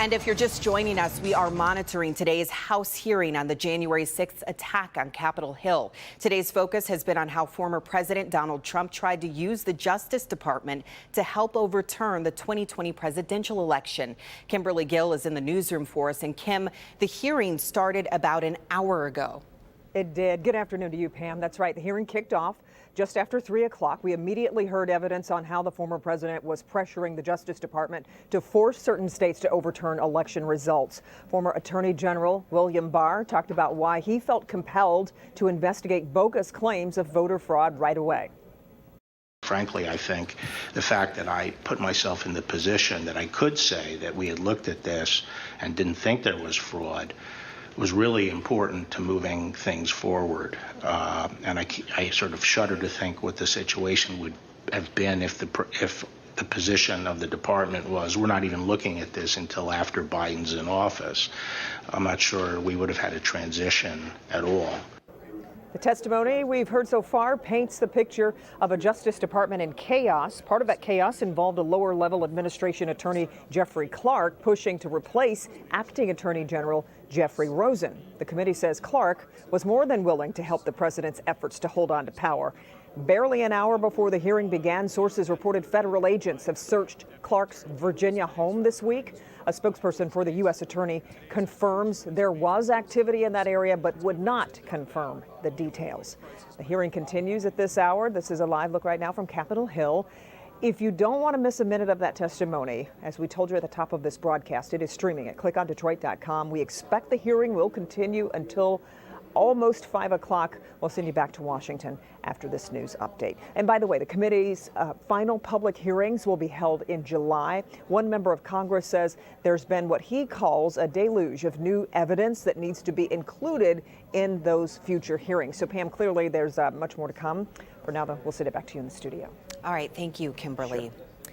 And if you're just joining us, we are monitoring today's House hearing on the January 6th attack on Capitol Hill. Today's focus has been on how former President Donald Trump tried to use the Justice Department to help overturn the 2020 presidential election. Kimberly Gill is in the newsroom for us. And Kim, the hearing started about an hour ago. It did. Good afternoon to you, Pam. That's right. The hearing kicked off just after 3 o'clock. We immediately heard evidence on how the former president was pressuring the Justice Department to force certain states to overturn election results. Former Attorney General William Barr talked about why he felt compelled to investigate bogus claims of voter fraud right away. Frankly, I think the fact that I put myself in the position that I could say that we had looked at this and didn't think there was fraud was really important to moving things forward. And I sort of shudder to think what the situation would have been if the position of the department was, we're not even looking at this until after Biden's in office. I'm not sure we would have had a transition at all. The testimony we've heard so far paints the picture of a Justice Department in chaos. Part of that chaos involved a lower-level administration attorney, Jeffrey Clark, pushing to replace acting Attorney General Jeffrey Rosen. The committee says Clark was more than willing to help the president's efforts to hold on to power. Barely an hour before the hearing began, sources reported federal agents have searched Clark's Virginia home this week. A spokesperson for the U.S. attorney confirms there was activity in that area, but would not confirm the details. The hearing continues at this hour. This is a live look right now from Capitol Hill. If you don't want to miss a minute of that testimony, as we told you at the top of this broadcast, it is streaming at clickondetroit.com. We expect the hearing will continue until almost 5 o'clock. We'll send you back to Washington after this news update. And by the way, the committee's final public hearings will be held in July. One member of Congress says there's been what he calls a deluge of new evidence that needs to be included in those future hearings. So, Pam, clearly there's much more to come. For now, though, we'll send it back to you in the studio. All right. Thank you, Kimberly. Sure.